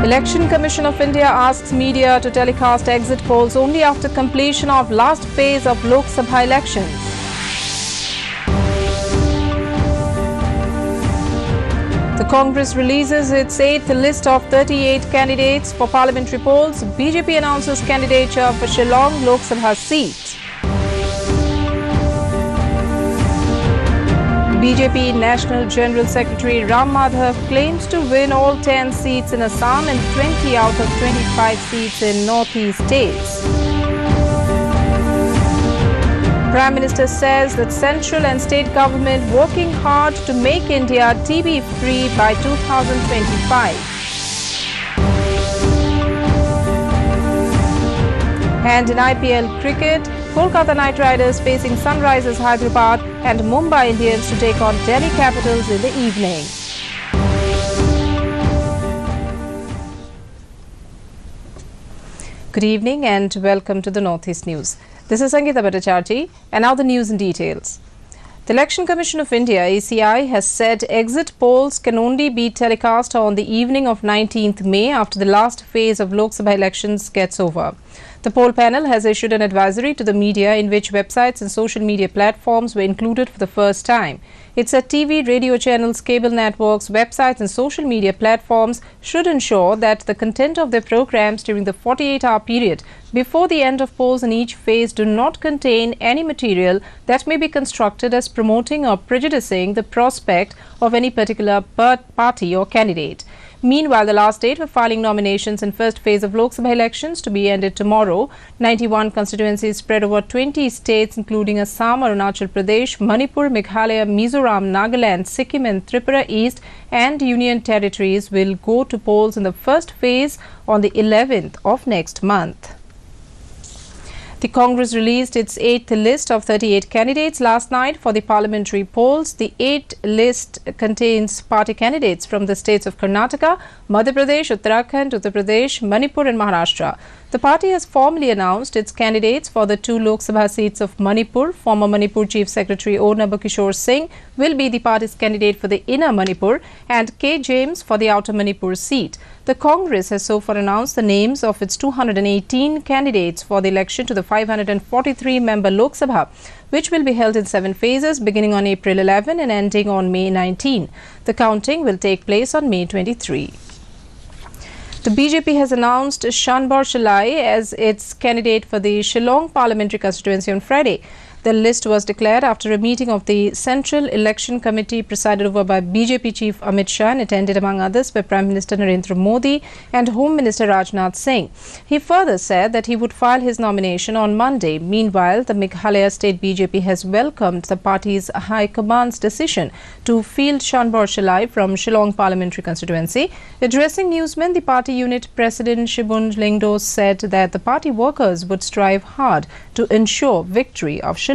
Election Commission of India asks media to telecast exit polls only after completion of last phase of Lok Sabha elections. The Congress releases its 8th list of 38 candidates for parliamentary polls. BJP announces candidature for Shillong Lok Sabha seat. BJP National General Secretary Ram Madhav claims to win all 10 seats in Assam and 20 out of 25 seats in northeast states. Prime Minister says that central and state government working hard to make India TB-free by 2025. And in IPL cricket, Kolkata Knight Riders facing Sunrisers Hyderabad and Mumbai Indians to take on Delhi Capitals in the evening. Good evening and welcome to the Northeast News. This is Sangeeta Bhattacharjee and now the news in details. The Election Commission of India, ECI, has said exit polls can only be telecast on the evening of 19th May after the last phase of Lok Sabha elections gets over. The poll panel has issued an advisory to the media in which websites and social media platforms were included for the first time. It said TV, radio channels, cable networks, websites and social media platforms should ensure that the content of their programs during the 48-hour period before the end of polls in each phase do not contain any material that may be constructed as promoting or prejudicing the prospect of any particular party or candidate. Meanwhile, the last date for filing nominations in first phase of Lok Sabha elections to be ended tomorrow. 91 constituencies spread over 20 states including Assam, Arunachal Pradesh, Manipur, Meghalaya, Mizoram, Nagaland, Sikkim and Tripura East and Union Territories will go to polls in the first phase on the 11th of next month. The Congress released its 8th list of 38 candidates last night for the parliamentary polls. The 8th list contains party candidates from the states of Karnataka, Madhya Pradesh, Uttarakhand, Uttar Pradesh, Manipur and Maharashtra. The party has formally announced its candidates for the 2 Lok Sabha seats of Manipur. Former Manipur Chief Secretary O. Nabakishore Singh will be the party's candidate for the Inner Manipur and K. James for the Outer Manipur seat. The Congress has so far announced the names of its 218 candidates for the election to the 543-member Lok Sabha, which will be held in 7 phases beginning on April 11 and ending on May 19. The counting will take place on May 23. The BJP has announced Shanbhar Shilai as its candidate for the Shillong parliamentary constituency on Friday. The list was declared after a meeting of the Central Election Committee presided over by BJP Chief Amit Shah and attended among others by Prime Minister Narendra Modi and Home Minister Rajnath Singh. He further said that he would file his nomination on Monday. Meanwhile, the Meghalaya State BJP has welcomed the party's High Command's decision to field Shanbhar Shilai from Shillong parliamentary constituency. Addressing newsmen, the party unit president Shibun Lingdo said that the party workers would strive hard to ensure victory of Shilai.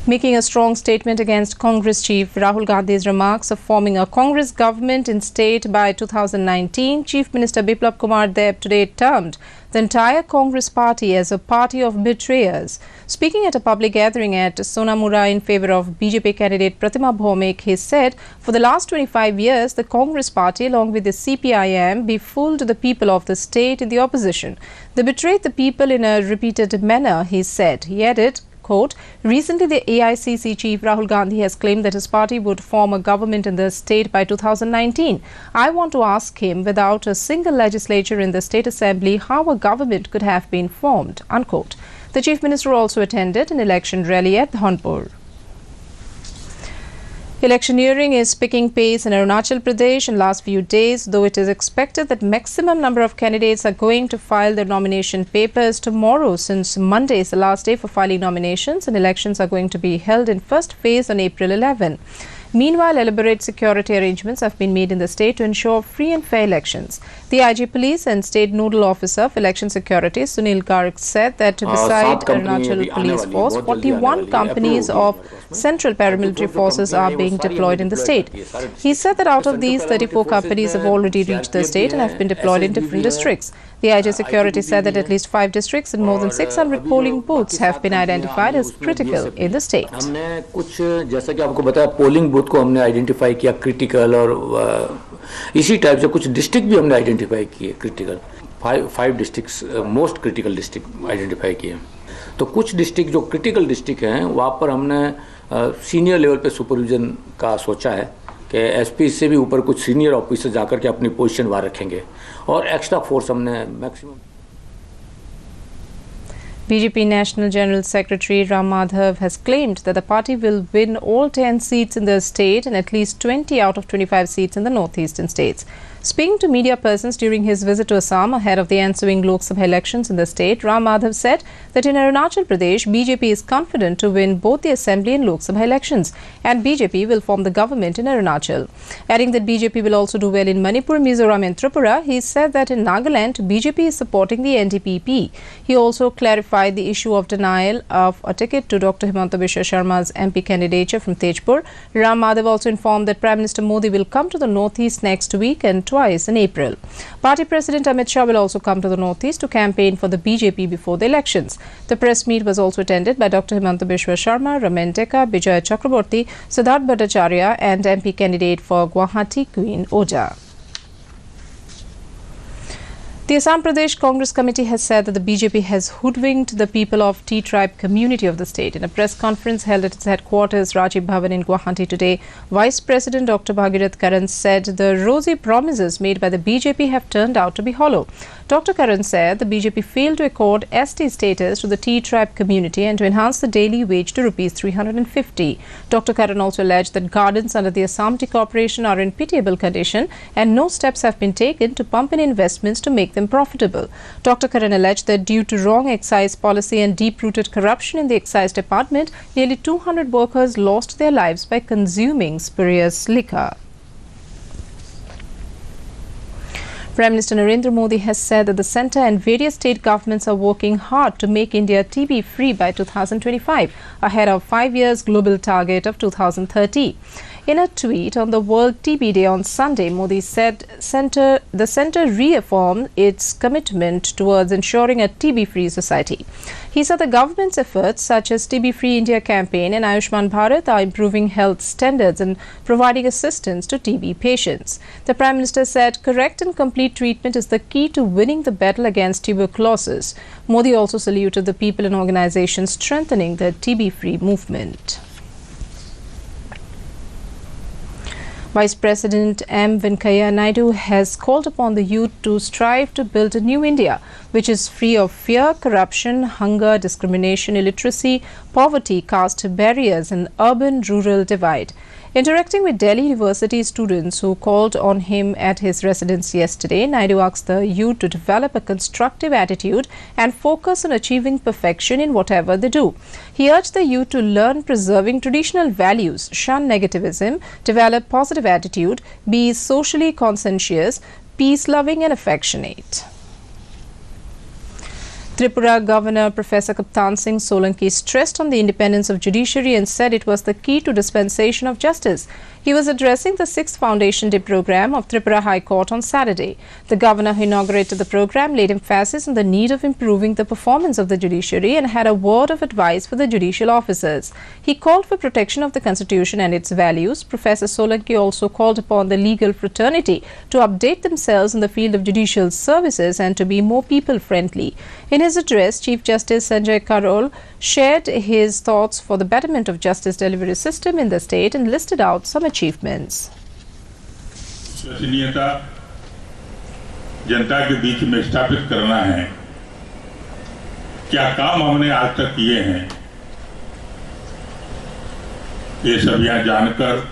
Making a strong statement against Congress Chief Rahul Gandhi's remarks of forming a Congress government in state by 2019, Chief Minister Biplab Kumar Deb today termed the entire Congress party as a party of betrayers. Speaking at a public gathering at Sonamura in favor of BJP candidate Pratima Bhaumik, he said, for the last 25 years, the Congress party along with the CPIM befooled the people of the state in the opposition. They betrayed the people in a repeated manner, he said. He added, quote, recently the AICC chief Rahul Gandhi has claimed that his party would form a government in the state by 2019. I want to ask him, without a single legislature in the state assembly, how a government could have been formed, unquote. The chief minister also attended an election rally at Dhanpur. Electioneering is picking pace in Arunachal Pradesh in last few days, though it is expected that maximum number of candidates are going to file their nomination papers tomorrow, since Monday is the last day for filing nominations and elections are going to be held in first phase on April 11. Meanwhile, elaborate security arrangements have been made in the state to ensure free and fair elections. The IG Police and State Nodal Officer of Election Security, Sunil Garg, said that beside Arunachal Police Force, 41 companies of Central Paramilitary Forces are being deployed in the state. He said that out of these, 34 companies have already reached the state and have been deployed in different districts. The IG Security said that at least 5 districts and more than 600 polling booths have been identified as critical in the state. हमने कुछ जैसा कि आपको बताया polling booth खुद को हमने identify किया क्रिटिकल, और इसी टाइप से कुछ डिस्ट्रिक्ट भी हमने आइडेंटिफाई किए critical, 5 districts most critical district identify किए। तो कुछ डिस्ट्रिक्ट जो क्रिटिकल डिस्ट्रिक्ट हैं वहाँ पर हमने सीनियर लेवल पे सुपरविजन का सोचा है कि एसपी से भी ऊपर कुछ सीनियर ऑफिसर जाकर के अपनी पोजीशन वहाँ रखेंगे, और एक्स्ट्रा फोर्स हमने maximum. BJP National General Secretary Ram Madhav has claimed that the party will win all 10 seats in the state and at least 20 out of 25 seats in the northeastern states. Speaking to media persons during his visit to Assam ahead of the ensuing Lok Sabha elections in the state, Ram Madhav said that in Arunachal Pradesh, BJP is confident to win both the Assembly and Lok Sabha elections, and BJP will form the government in Arunachal. Adding that BJP will also do well in Manipur, Mizoram and Tripura, he said that in Nagaland, BJP is supporting the NDPP. He also clarified the issue of denial of a ticket to Dr. Himanta Biswa Sharma's MP candidature from Tejpur. Ram Madhav also informed that Prime Minister Modi will come to the northeast next week and twice in April. Party President Amit Shah will also come to the northeast to campaign for the BJP before the elections. The press meet was also attended by Dr. Himanta Biswa Sharma, Raman Deka, Bijay Chakraborty, Siddharth Bhattacharya and MP candidate for Guwahati Queen Oja. The Assam Pradesh Congress Committee has said that the BJP has hoodwinked the people of T-tribe community of the state. In a press conference held at its headquarters, Rajiv Bhavan in Guwahati today, Vice President Dr. Bhagirath Karan said the rosy promises made by the BJP have turned out to be hollow. Dr. Karan said the BJP failed to accord ST status to the T-tribe community and to enhance the daily wage to Rs 350. Dr. Karan also alleged that gardens under the Assam Tea Corporation are in pitiable condition and no steps have been taken to pump in investments to make them profitable. Dr. Karan alleged that due to wrong excise policy and deep-rooted corruption in the excise department, nearly 200 workers lost their lives by consuming spurious liquor. Prime Minister Narendra Modi has said that the centre and various state governments are working hard to make India TB-free by 2025, ahead of 5 years global target of 2030. In a tweet on the World TB Day on Sunday, Modi said the centre reaffirmed its commitment towards ensuring a TB-free society. He said the government's efforts such as TB-Free India campaign and Ayushman Bharat are improving health standards and providing assistance to TB patients. The Prime Minister said correct and complete treatment is the key to winning the battle against tuberculosis. Modi also saluted the people and organizations strengthening the TB-free movement. Vice President M. Venkaiah Naidu has called upon the youth to strive to build a new India, which is free of fear, corruption, hunger, discrimination, illiteracy, poverty, caste barriers, and urban-rural divide. Interacting with Delhi University students who called on him at his residence yesterday, Naidu asked the youth to develop a constructive attitude and focus on achieving perfection in whatever they do. He urged the youth to learn preserving traditional values, shun negativism, develop positive attitude, be socially conscientious, peace-loving and affectionate. Tripura Governor Professor Kaptan Singh Solanki stressed on the independence of judiciary and said it was the key to dispensation of justice. He was addressing the 6th Foundation Day program of Tripura High Court on Saturday. The governor who inaugurated the program laid emphasis on the need of improving the performance of the judiciary and had a word of advice for the judicial officers. He called for protection of the constitution and its values. Professor Solanki also called upon the legal fraternity to update themselves in the field of judicial services and to be more people-friendly. In his address, Chief Justice Sanjay Karol shared his thoughts for the betterment of justice delivery system in the state and listed out some achievements. विश्वसनीयता जनता के बीच में स्थापित करना है। क्या काम हमने आज तक किए हैं, ये सब यहाँ जानकर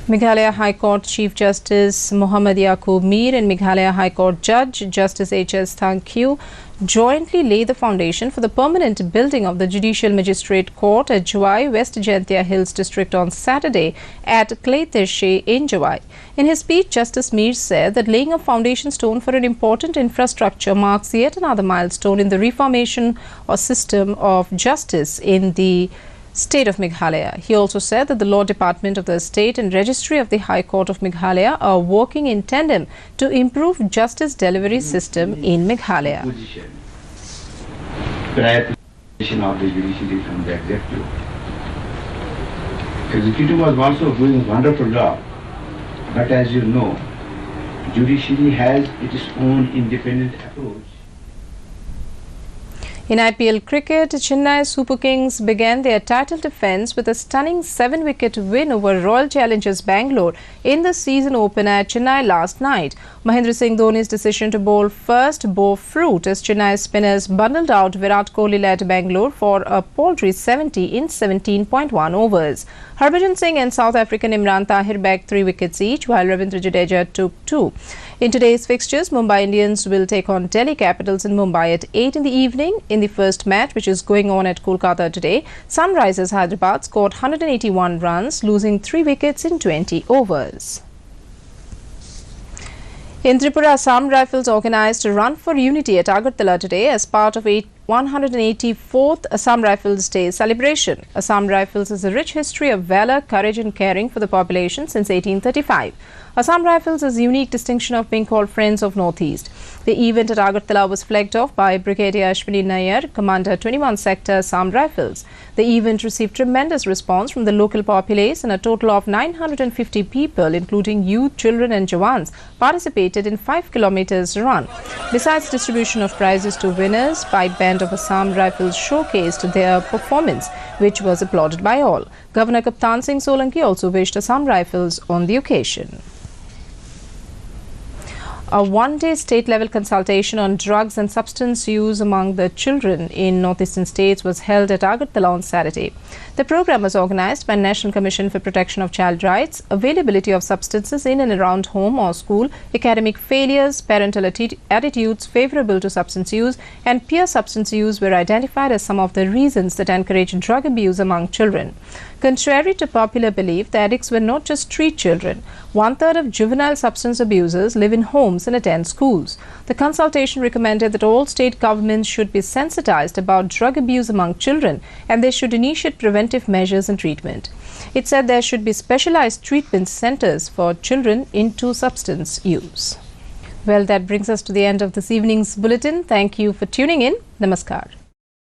Meghalaya High Court Chief Justice Mohammad Yaqub Mir and Meghalaya High Court Judge Justice H.S. Thankyu jointly laid the foundation for the permanent building of the Judicial Magistrate Court at Jawai, West Jaintia Hills District on Saturday at Kleitirshe in Jawai. In his speech, Justice Mir said that laying a foundation stone for an important infrastructure marks yet another milestone in the reformation or system of justice in the State of Meghalaya. He also said that the Law Department of the State and Registry of the High Court of Meghalaya are working in tandem to improve justice delivery system in Meghalaya. Prior position of the judiciary from the executive Executive was also doing wonderful job, but as you know, judiciary has its own independent approach. In IPL cricket, Chennai Super Kings began their title defence with a stunning 7-wicket win over Royal Challengers Bangalore in the season opener at Chennai last night. Mahendra Singh Dhoni's decision to bowl first bore fruit as Chennai spinners bundled out Virat Kohli-led Bangalore for a paltry 70 in 17.1 overs. Harbhajan Singh and South African Imran Tahir bagged 3 wickets each, while Ravindra Jadeja took 2. In today's fixtures, Mumbai Indians will take on Delhi Capitals in Mumbai at 8 in the evening. In the first match, which is going on at Kolkata today, Sunrisers Hyderabad scored 181 runs, losing 3 wickets in 20 overs. In Tripura, Assam Rifles organised a run for unity at Agartala today as part of 184th Assam Rifles Day celebration. Assam Rifles has a rich history of valour, courage and caring for the population since 1835. Assam Rifles has a unique distinction of being called Friends of Northeast. The event at Agartala was flagged off by Brigadier Ashwini Nair, Commander 21 Sector Assam Rifles. The event received tremendous response from the local populace, and a total of 950 people, including youth, children and Jawans, participated in 5 kilometers run. Besides distribution of prizes to winners, pipe band of Assam Rifles showcased their performance, which was applauded by all. Governor Kaptan Singh Solanki also wished Assam Rifles on the occasion. A one-day state-level consultation on drugs and substance use among the children in northeastern states was held at Agartala on Saturday. The program was organized by National Commission for Protection of Child Rights. Availability of substances in and around home or school, academic failures, parental attitudes favorable to substance use, and peer substance use were identified as some of the reasons that encourage drug abuse among children. Contrary to popular belief, the addicts were not just street children. 1/3 of juvenile substance abusers live in homes and attend schools. The consultation recommended that all state governments should be sensitized about drug abuse among children, and they should initiate preventive measures and treatment. It said there should be specialized treatment centers for children into substance use. Well, that brings us to the end of this evening's bulletin. Thank you for tuning in. Namaskar.